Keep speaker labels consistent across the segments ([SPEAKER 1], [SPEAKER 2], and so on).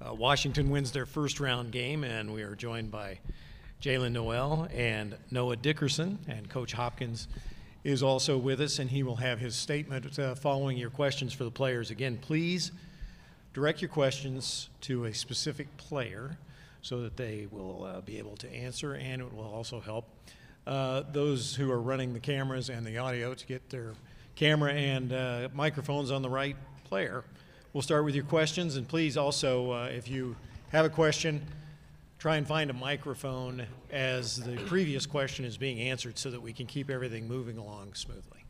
[SPEAKER 1] Washington wins their first round game, and we are joined by Jalen Noel and Noah Dickerson, and Coach Hopkins is also with us, and he will have his statement following your questions for the players. Again, please direct your questions to a specific player so that they will be able to answer, and it will also help those who are running the cameras and the audio to get their camera and microphones on the right player. We'll start with your questions, and please also, if you have a question, try and find a microphone as the previous question is being answered so that we can keep everything moving along smoothly.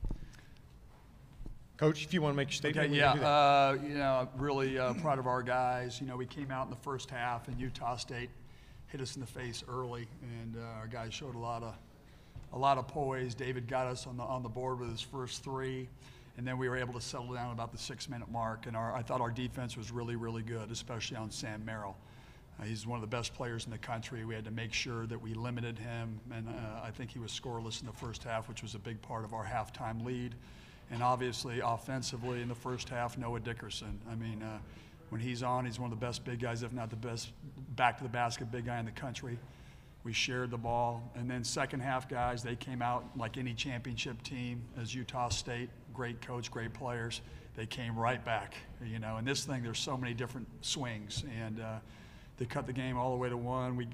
[SPEAKER 1] Coach, if you want to make your statement.
[SPEAKER 2] Okay, yeah, really proud of our guys. You know, we came out in the first half, and Utah State hit us in the face early, and our guys showed a lot of poise. David got us on the board with his first three, and then we were able to settle down about the 6-minute mark. And I thought our defense was really, really good, especially on Sam Merrill. He's one of the best players in the country. We had to make sure that we limited him, and I think he was scoreless in the first half, which was a big part of our halftime lead. And obviously, offensively, in the first half, Noah Dickerson. I mean, when he's on, he's one of the best big guys, if not the best back-to-the-basket big guy in the country. We shared the ball. And then second half guys, they came out like any championship team as Utah State, great coach, great players. They came right back, you know. And this thing, there's so many different swings. And they cut the game all the way to one. We,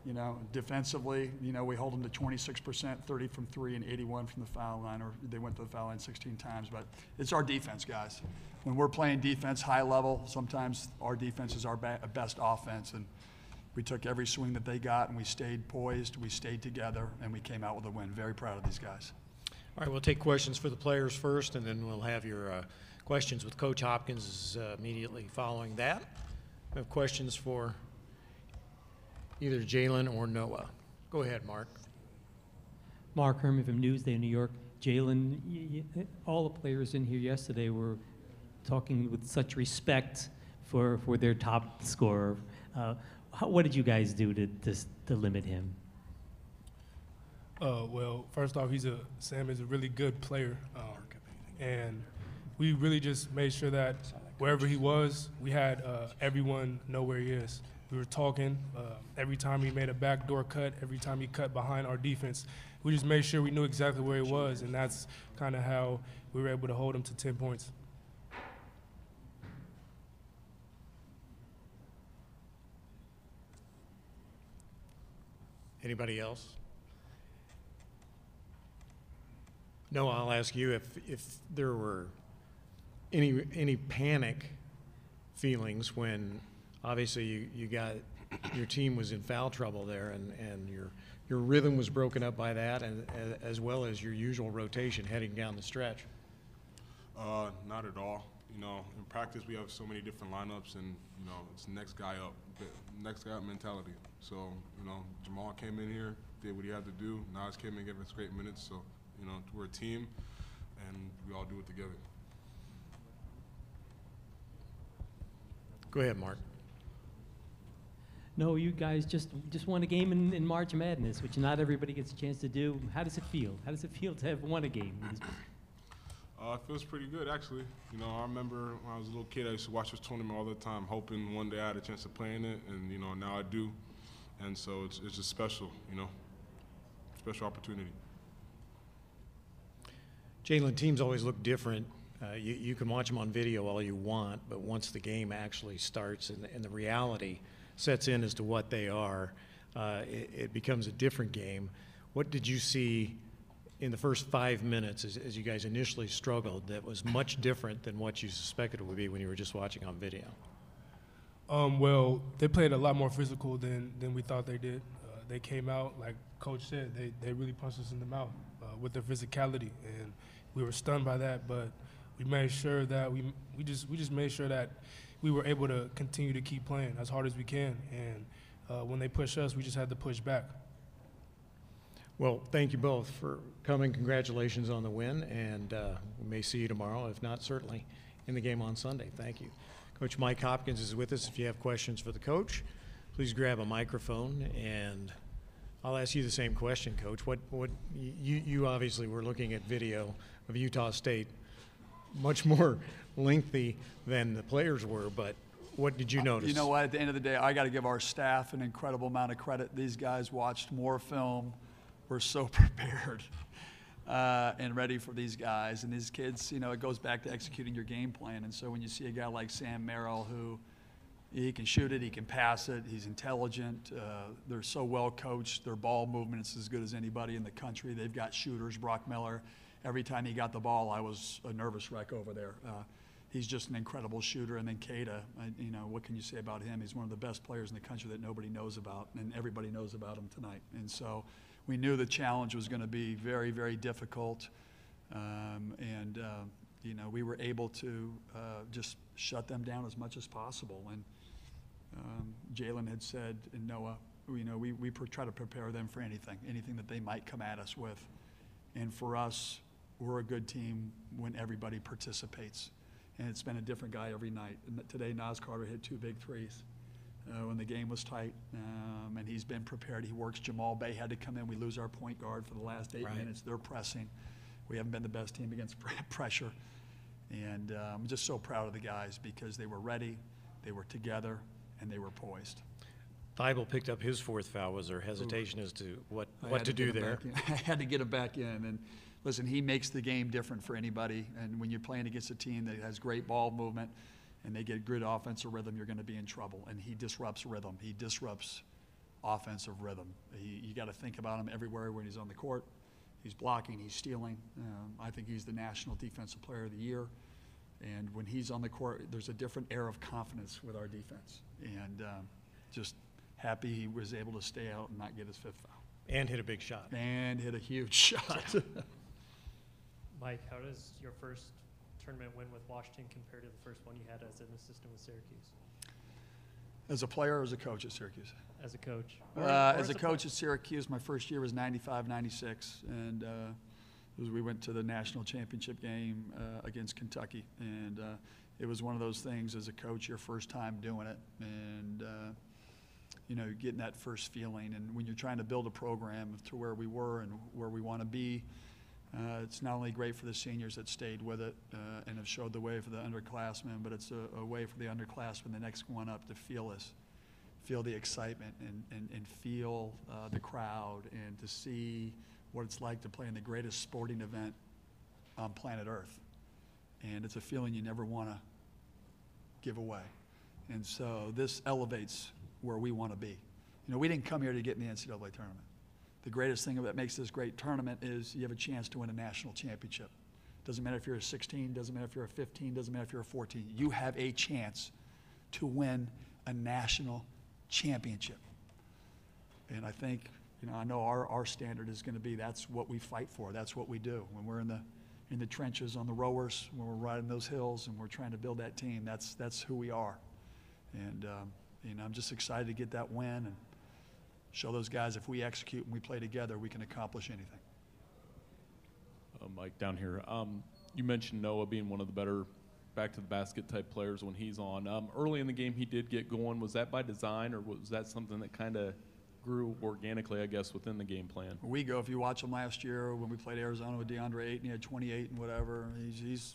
[SPEAKER 2] you know, defensively, you know, we hold them to 26%, 30 from three, and 81 from the foul line, or they went to the foul line 16 times. But it's our defense, guys. When we're playing defense high level, sometimes our defense is our best offense. And we took every swing that they got, and we stayed poised, we stayed together, and we came out with a win. Very proud of these guys.
[SPEAKER 1] All right, we'll take questions for the players first, and then we'll have your questions with Coach Hopkins immediately following that. We have questions for either Jalen or Noah. Go ahead, Mark.
[SPEAKER 3] Mark Herman from Newsday in New York. Jalen, all the players in here yesterday were talking with such respect for their top scorer. What did you guys do to limit him?
[SPEAKER 4] Well, first off, Sam is a really good player, and we really just made sure that wherever he was, we had everyone know where he is. We were talking every time he made a backdoor cut, every time he cut behind our defense. We just made sure we knew exactly where he was, and that's kind of how we were able to hold him to 10 points.
[SPEAKER 1] Anybody else? No, I'll ask you if there were any panic feelings when obviously you got your team was in foul trouble there, and your rhythm was broken up by that, and as well as your usual rotation heading down the stretch.
[SPEAKER 5] Not at all. You know, in practice we have so many different lineups, and you know it's next guy up mentality. So you know, Jamal came in here, did what he had to do. Nas came in, gave us great minutes. So you know, we're a team, and we all do it together.
[SPEAKER 1] Go ahead, Mark.
[SPEAKER 3] No, you guys just won a game in March Madness, which not everybody gets a chance to do. How does it feel? How does it feel to have won a game?
[SPEAKER 5] It feels pretty good, actually. You know, I remember when I was a little kid, I used to watch this tournament all the time, hoping one day I had a chance to play in it, and you know, now I do. And so it's just special, you know, special opportunity.
[SPEAKER 1] Jalen, teams always look different. You can watch them on video all you want, but once the game actually starts and the reality sets in as to what they are, it becomes a different game. What did you see in the first 5 minutes as you guys initially struggled that was much different than what you suspected it would be when you were just watching on video?
[SPEAKER 4] Well, they played a lot more physical than we thought they did. They came out, like Coach said, they really punched us in the mouth with their physicality, and we were stunned by that, but we made sure that we just made sure that we were able to continue to keep playing as hard as we can, and when they push us, we just had to push back.
[SPEAKER 1] Well, thank you both for coming. Congratulations on the win, and we may see you tomorrow, if not certainly in the game on Sunday. Thank you. Coach Mike Hopkins is with us. If you have questions for the coach, please grab a microphone, and I'll ask you the same question, Coach. What you obviously were looking at video of Utah State, much more lengthy than the players were, but What did you notice?
[SPEAKER 2] You know what? At the end of the day, I got to give our staff an incredible amount of credit. These guys watched more film, were so prepared and ready for these guys. And these kids, you know, it goes back to executing your game plan. And so when you see a guy like Sam Merrill, who he can shoot it, he can pass it, he's intelligent, they're so well coached, their ball movement is as good as anybody in the country. They've got shooters. Brock Miller, every time he got the ball, I was a nervous wreck over there. He's just an incredible shooter. And then Keita, you know, what can you say about him? He's one of the best players in the country that nobody knows about, and everybody knows about him tonight. And so we knew the challenge was going to be very, very difficult. You know, we were able to just shut them down as much as possible. And Jalen had said, and Noah, you know, we try to prepare them for anything that they might come at us with. And for us, we're a good team when everybody participates. And it's been a different guy every night. And today, Nas Carter hit 2 big threes when the game was tight, and he's been prepared. He works. Jamal Bay had to come in. We lose our point guard for the last 8 minutes. They're pressing. We haven't been the best team against pressure. And I'm just so proud of the guys because they were ready, they were together, and they were poised.
[SPEAKER 1] Thibault picked up his 4th foul. Was there hesitation as to what to do there?
[SPEAKER 2] I had to get him back in. And listen, he makes the game different for anybody. And when you're playing against a team that has great ball movement and they get good offensive rhythm, you're going to be in trouble. And he disrupts rhythm. He disrupts offensive rhythm. You got to think about him everywhere when he's on the court. He's blocking, he's stealing. I think he's the National Defensive Player of the Year. And when he's on the court, there's a different air of confidence with our defense. And just happy he was able to stay out and not get his 5th foul.
[SPEAKER 1] And hit a big shot.
[SPEAKER 2] And hit a huge shot.
[SPEAKER 6] Mike, how does your first tournament win with Washington compare to the first one you had as an assistant with Syracuse?
[SPEAKER 2] As a player or as a coach at Syracuse?
[SPEAKER 6] As a coach.
[SPEAKER 2] As a coach at Syracuse, my first year was 95, 96. And we went to the national championship game against Kentucky. And it was one of those things as a coach, your first time doing it. And, you know, getting that first feeling. And when you're trying to build a program to where we were and where we want to be, it's not only great for the seniors that stayed with it and have showed the way for the underclassmen, but it's a way for the underclassmen, the next one up, to feel the excitement and feel the crowd and to see what it's like to play in the greatest sporting event on planet Earth. And it's a feeling you never want to give away. And so this elevates where we want to be. You know, we didn't come here to get in the NCAA tournament. The greatest thing that makes this great tournament is you have a chance to win a national championship. Doesn't matter if you're a 16, doesn't matter if you're a 15, doesn't matter if you're a 14. You have a chance to win a national championship. And I think, you know, I know our standard is going to be that's what we fight for. That's what we do. When we're in the trenches on the rowers, when we're riding those hills and we're trying to build that team, that's who we are. And, you know, I'm just excited to get that win and show those guys if we execute and we play together, we can accomplish anything.
[SPEAKER 7] Mike, down here. You mentioned Noah being one of the better back-to-the-basket type players when he's on. Early in the game, he did get going. Was that by design, or was that something that kind of grew organically, I guess, within the game plan?
[SPEAKER 2] We go. If you watch him last year when we played Arizona with DeAndre Ayton, he had 28 and whatever. He's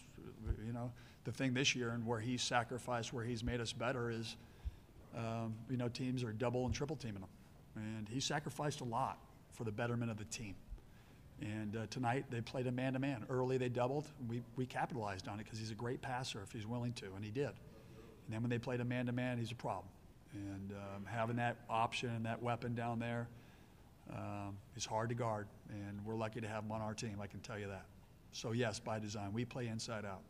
[SPEAKER 2] you know, the thing this year and where he's sacrificed, where he's made us better is, you know, teams are double and triple teaming him. And he sacrificed a lot for the betterment of the team. And tonight they played a man-to-man. Early they doubled. We capitalized on it because he's a great passer if he's willing to, and he did. And then when they played a man-to-man, he's a problem. And having that option and that weapon down there is hard to guard. And we're lucky to have him on our team, I can tell you that. So, yes, by design. We play inside out.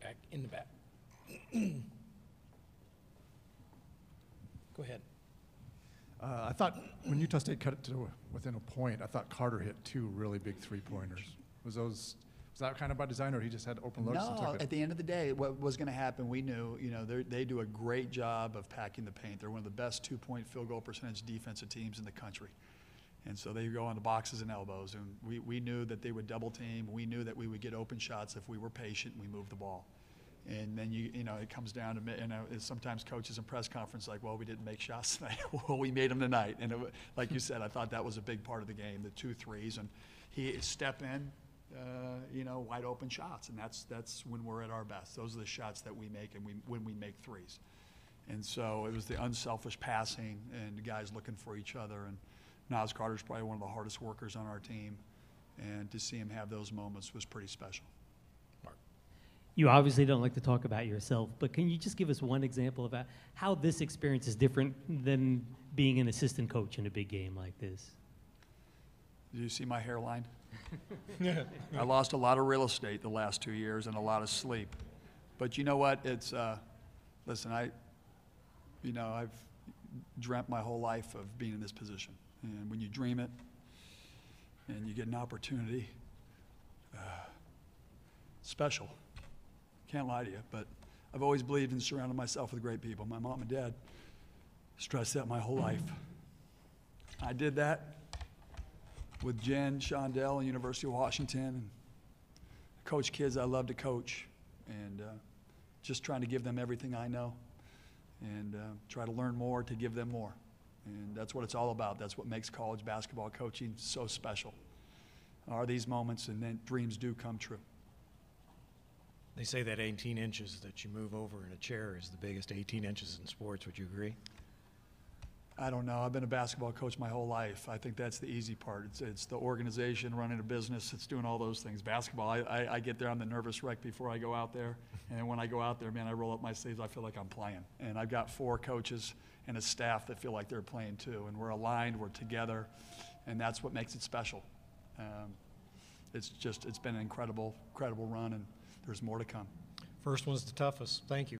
[SPEAKER 1] Back in the back. Go ahead.
[SPEAKER 8] I thought when Utah State cut it to within a point, I thought Carter hit 2 really big three-pointers. Was that kind of by design, or he just had open looks and took
[SPEAKER 2] No,
[SPEAKER 8] it?
[SPEAKER 2] at the end of the day, what was going to happen, we knew, you know, they do a great job of packing the paint. They're one of the best 2-point field goal percentage defensive teams in the country. And so they go on the boxes and elbows, and we knew that they would double team. We knew that we would get open shots if we were patient and we moved the ball. And then, you know, it comes down to, you know, sometimes coaches in press conference like, well, we didn't make shots tonight. Well, we made them tonight. And like you said, I thought that was a big part of the game, the 2 threes. And he step in, wide open shots, and that's when we're at our best. Those are the shots that we make, and when we make threes. And so it was the unselfish passing and the guys looking for each other. And Nas Carter's probably one of the hardest workers on our team, and to see him have those moments was pretty special.
[SPEAKER 3] You obviously don't like to talk about yourself, but can you just give us one example about how this experience is different than being an assistant coach in a big game like this?
[SPEAKER 2] Do you see my hairline? I lost a lot of real estate the last 2 years and a lot of sleep. But you know what? It's, listen, I've dreamt my whole life of being in this position. And when you dream it and you get an opportunity, special. Can't lie to you, but I've always believed in surrounding myself with great people. My mom and dad stressed that my whole life. I did that with Jen, Shondell, and University of Washington, and coach kids I love to coach, and just trying to give them everything I know, and try to learn more to give them more. And that's what it's all about. That's what makes college basketball coaching so special, are these moments, and then dreams do come true.
[SPEAKER 1] They say that 18 inches that you move over in a chair is the biggest 18 inches in sports. Would you agree?
[SPEAKER 2] I don't know. I've been a basketball coach my whole life. I think that's the easy part. It's the organization, running a business. It's doing all those things. Basketball, I get there, I'm the nervous wreck before I go out there. And then when I go out there, man, I roll up my sleeves. I feel like I'm playing. And I've got 4 coaches and a staff that feel like they're playing too. And we're aligned, we're together, and that's what makes it special. It's been an incredible run, and there's more to come.
[SPEAKER 1] First one's the toughest. Thank you.